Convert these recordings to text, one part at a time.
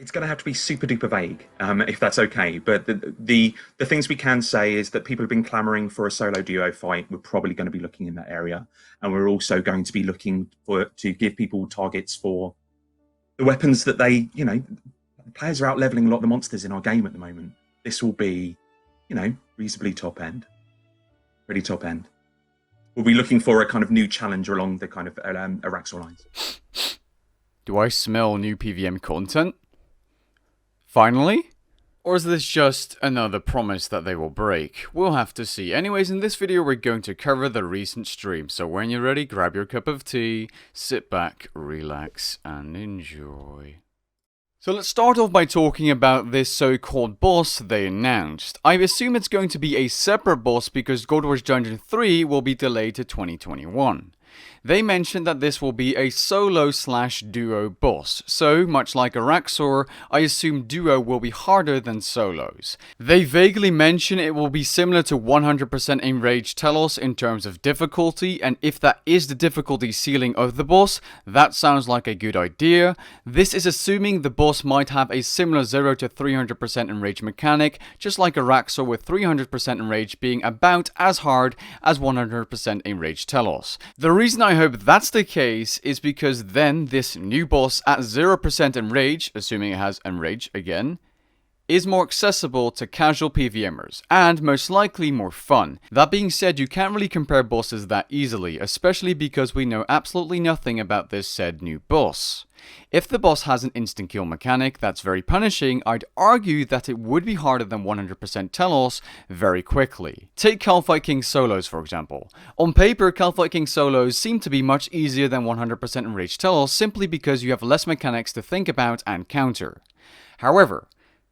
It's going to have to be super duper vague, if that's okay. But the things we can say is that people have been clamoring for a solo duo fight. We're probably going to be looking in that area, and we're also going to be looking for to give people targets for the weapons that players are out leveling a lot of the monsters in our game at the moment. This will be, reasonably top end, pretty top end. We'll be looking for a kind of new challenge along the kind of Araxor lines. Do I smell new PvM content? Finally? Or is this just another promise that they will break? We'll have to see. Anyways, in this video we're going to cover the recent stream, so when you're ready, grab your cup of tea, sit back, relax, and enjoy. So let's start off by talking about this so-called boss they announced. I assume it's going to be a separate boss because Guild Wars Dungeon 3 will be delayed to 2021. They mentioned that this will be a solo/duo boss, so much like Araxor, I assume duo will be harder than solos. They vaguely mention it will be similar to 100% Enraged Telos in terms of difficulty, and if that is the difficulty ceiling of the boss, that sounds like a good idea. This is assuming the boss might have a similar 0 to 300% Enraged mechanic, just like Araxor, with 300% Enraged being about as hard as 100% Enraged Telos. The reason I hope that's the case is because then this new boss at 0% Enrage, assuming it has Enrage again, is more accessible to casual PvMers, and most likely more fun. That being said, you can't really compare bosses that easily, especially because we know absolutely nothing about this said new boss. If the boss has an instant kill mechanic that's very punishing, I'd argue that it would be harder than 100% Telos very quickly. Take Kalphite King solos for example. On paper, Kalphite King solos seem to be much easier than 100% Enraged Telos simply because you have less mechanics to think about and counter. However,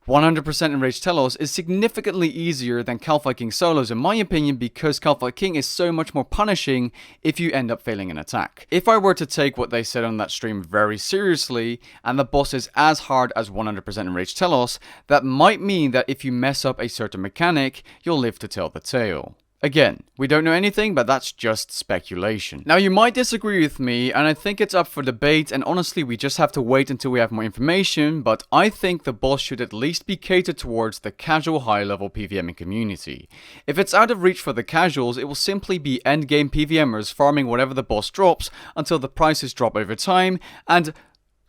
100% Enraged Telos is significantly easier than Kalphite King solos in my opinion because Kalphite King is so much more punishing if you end up failing an attack. If I were to take what they said on that stream very seriously, and the boss is as hard as 100% Enraged Telos, that might mean that if you mess up a certain mechanic, you'll live to tell the tale. Again, we don't know anything, but that's just speculation. Now, you might disagree with me, and I think it's up for debate, and honestly, we just have to wait until we have more information, but I think the boss should at least be catered towards the casual high-level PvMing community. If it's out of reach for the casuals, it will simply be endgame PvMers farming whatever the boss drops until the prices drop over time, and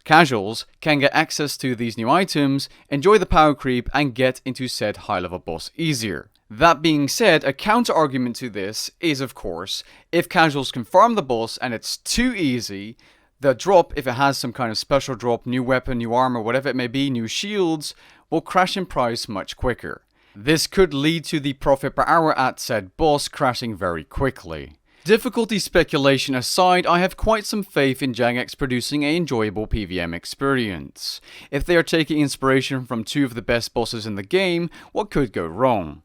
casuals can get access to these new items, enjoy the power creep, and get into said high-level boss easier. That being said, a counter-argument to this is, of course, if casuals can farm the boss and it's too easy, the drop, if it has some kind of special drop, new weapon, new armor, whatever it may be, new shields, will crash in price much quicker. This could lead to the profit per hour at said boss crashing very quickly. Difficulty speculation aside, I have quite some faith in Jagex producing an enjoyable PvM experience. If they are taking inspiration from two of the best bosses in the game, what could go wrong?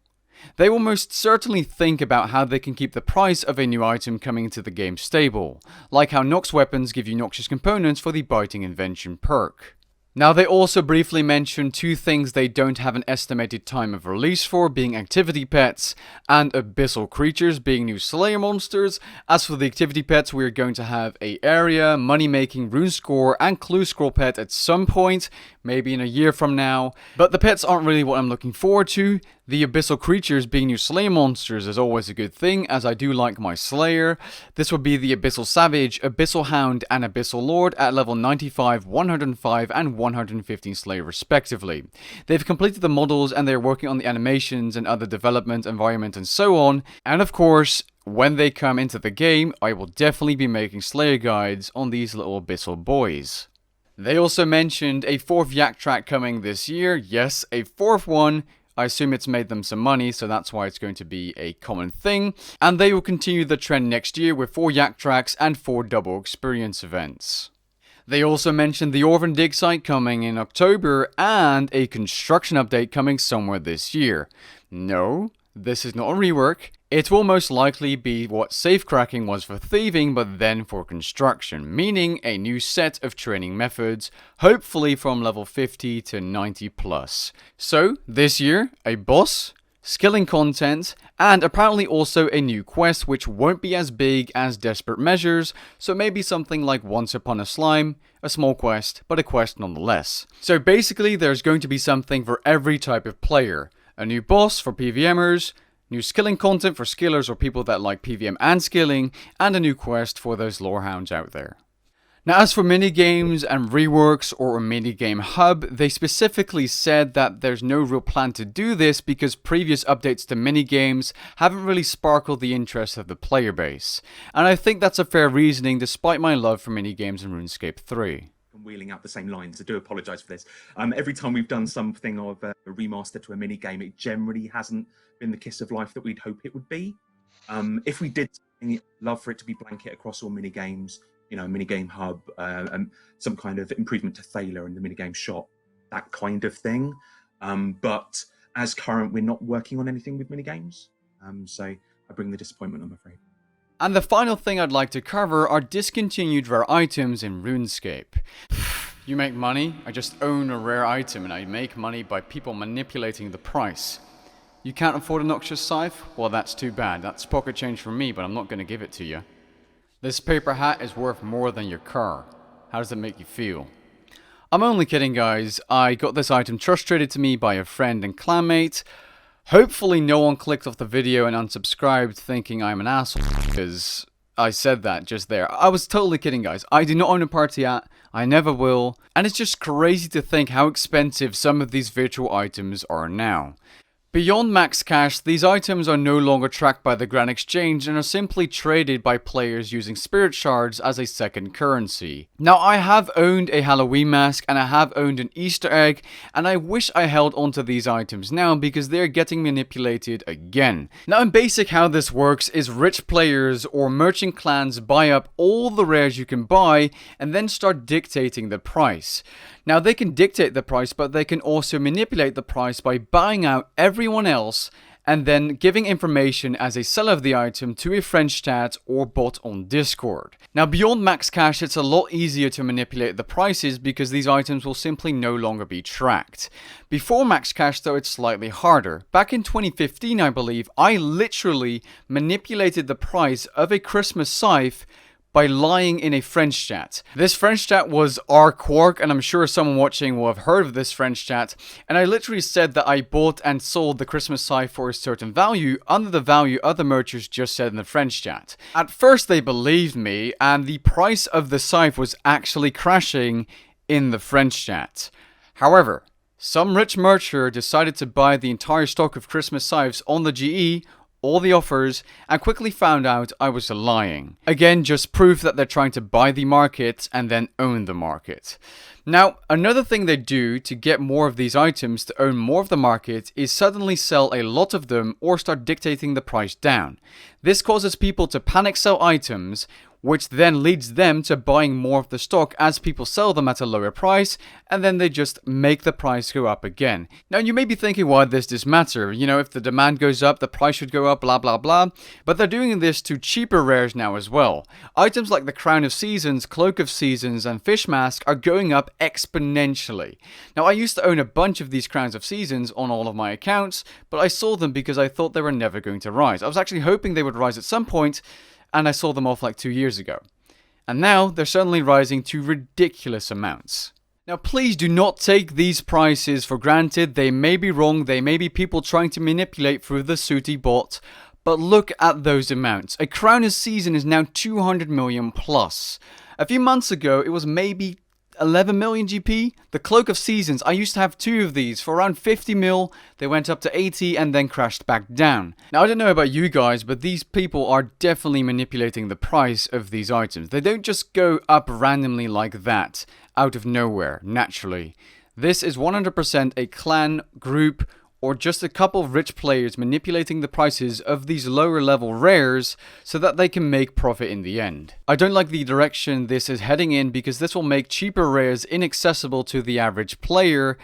They will most certainly think about how they can keep the price of a new item coming into the game stable, like how Nox weapons give you noxious components for the Biting Invention perk. Now, they also briefly mentioned two things they don't have an estimated time of release for, being activity pets and abyssal creatures being new slayer monsters. As for the activity pets, we are going to have a area, money making, rune score and clue scroll pet at some point, maybe in a year from now. But the pets aren't really what I'm looking forward to. The abyssal creatures being new slayer monsters is always a good thing, as I do like my slayer. This would be the abyssal savage, abyssal hound and abyssal lord at level 95, 105 and 115 slayer respectively. They've completed the models and they're working on the animations and other development, environment and so on. And of course, when they come into the game, I will definitely be making slayer guides on these little abyssal boys. They also mentioned a fourth yak track coming this year. Yes, a fourth one. I assume it's made them some money, so that's why it's going to be a common thing. And they will continue the trend next year with 4 yak tracks and 4 double experience events. They also mentioned the Orphan dig site coming in October and a construction update coming somewhere this year. No, this is not a rework. It will most likely be what safecracking was for thieving, but then for construction, meaning a new set of training methods, hopefully from level 50 to 90 plus. So, this year, a boss, skilling content, and apparently also a new quest which won't be as big as Desperate Measures, so maybe something like Once Upon a Slime, a small quest, but a quest nonetheless. So basically there's going to be something for every type of player. A new boss for PvMers, new skilling content for skillers or people that like PvM and skilling, and a new quest for those lorehounds out there. Now, as for minigames and reworks or a minigame hub, they specifically said that there's no real plan to do this because previous updates to minigames haven't really sparkled the interest of the player base. And I think that's a fair reasoning despite my love for minigames in RuneScape 3. Wheeling out the same lines, I do apologise for this. Every time we've done something of a remaster to a minigame, it generally hasn't been the kiss of life that we'd hope it would be. If we did something, I'd love for it to be blanket across all minigames. You know, minigame hub, and some kind of improvement to Thaler in the minigame shop, that kind of thing. But as current, we're not working on anything with minigames. So I bring the disappointment, I'm afraid. And the final thing I'd like to cover are discontinued rare items in RuneScape. You make money? I just own a rare item and I make money by people manipulating the price. You can't afford a Noxious Scythe? Well, that's too bad. That's pocket change for me, but I'm not going to give it to you. This paper hat is worth more than your car. How does it make you feel? I'm only kidding, guys. I got this item trust traded to me by a friend and clanmate. Hopefully no one clicked off the video and unsubscribed thinking I'm an asshole because I said that just there. I was totally kidding, guys. I do not own a party hat. I never will. And it's just crazy to think how expensive some of these virtual items are now. Beyond max cash, these items are no longer tracked by the Grand Exchange and are simply traded by players using spirit shards as a second currency. Now, I have owned a Halloween mask and I have owned an Easter egg, and I wish I held onto these items now because they're getting manipulated again. Now, in basic, how this works is rich players or merchant clans buy up all the rares you can buy and then start dictating the price. Now, they can dictate the price, but they can also manipulate the price by buying out everyone else and then giving information as a seller of the item to a friend chat or bot on Discord. Now, beyond max cash, it's a lot easier to manipulate the prices because these items will simply no longer be tracked. Before max cash, though, it's slightly harder. Back in 2015, I believe, I literally manipulated the price of a Christmas scythe by lying in a French chat. This French chat was rQuark, and I'm sure someone watching will have heard of this French chat, and I literally said that I bought and sold the Christmas scythe for a certain value under the value other merchants just said in the French chat. At first they believed me, and the price of the scythe was actually crashing in the French chat. However, some rich merchant decided to buy the entire stock of Christmas scythes on the GE, all the offers, and quickly found out I was lying. Again, just proof that they're trying to buy the market and then own the market. Now, another thing they do to get more of these items to own more of the market is suddenly sell a lot of them or start dictating the price down. This causes people to panic sell items, which then leads them to buying more of the stock as people sell them at a lower price, and then they just make the price go up again. Now, you may be thinking, why does this matter? You know, if the demand goes up, the price should go up, blah blah blah. But they're doing this to cheaper rares now as well. Items like the Crown of Seasons, Cloak of Seasons, and Fish Mask are going up exponentially. Now, I used to own a bunch of these Crowns of Seasons on all of my accounts, but I sold them because I thought they were never going to rise. I was actually hoping they would rise at some point, and I sold them off like 2 years ago. And now they're suddenly rising to ridiculous amounts. Now, please do not take these prices for granted. They may be wrong, they may be people trying to manipulate through the Sooty bot, but look at those amounts. A Crown of Season is now 200 million plus. A few months ago, it was maybe 11 million GP. The Cloak of Seasons, I used to have 2 of these for around 50 mil. They went up to 80 and then crashed back down. Now, I don't know about you guys, but these people are definitely manipulating the price of these items. They don't just go up randomly like that, out of nowhere, naturally. This is 100% a clan, group, or just a couple of rich players manipulating the prices of these lower level rares so that they can make profit in the end. I don't like the direction this is heading in because this will make cheaper rares inaccessible to the average player,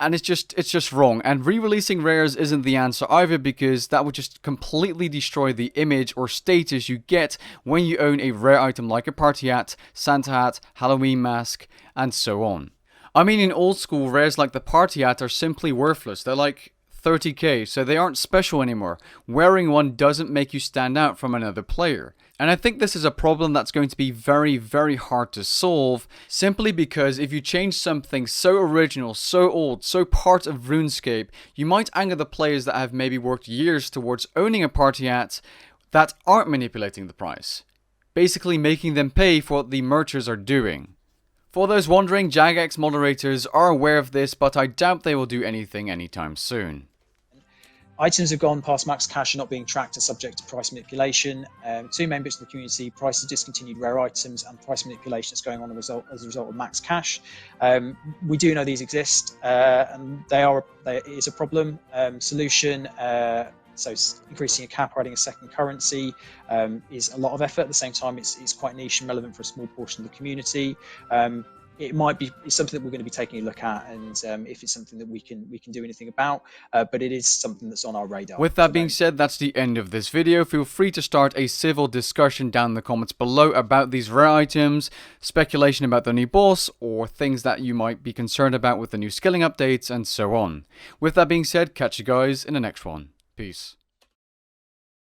and it's just wrong. And re-releasing rares isn't the answer either because that would just completely destroy the image or status you get when you own a rare item like a party hat, Santa hat, Halloween mask, and so on. I mean, in old school, rares like the party hat are simply worthless. They're like 30k, so they aren't special anymore. Wearing one doesn't make you stand out from another player. And I think this is a problem that's going to be very, very hard to solve, simply because if you change something so original, so old, so part of RuneScape, you might anger the players that have maybe worked years towards owning a party hat that aren't manipulating the price, basically making them pay for what the merchers are doing. For those wondering, Jagex moderators are aware of this, but I doubt they will do anything anytime soon. Items have gone past max cash and not being tracked are subject to price manipulation. Two main bits of the community: price of discontinued rare items and price manipulation that's going on as a result of max cash. We do know these exist, and it is a problem. Solution: so increasing a cap or adding a second currency is a lot of effort. At the same time, it's quite niche and relevant for a small portion of the community. It might be something that we're going to be taking a look at, and if it's something that we can do anything about, but it is something that's on our radar. With that being said, that's the end of this video. Feel free to start a civil discussion down in the comments below about these rare items, speculation about the new boss, or things that you might be concerned about with the new skilling updates, and so on. With that being said, catch you guys in the next one. Peace.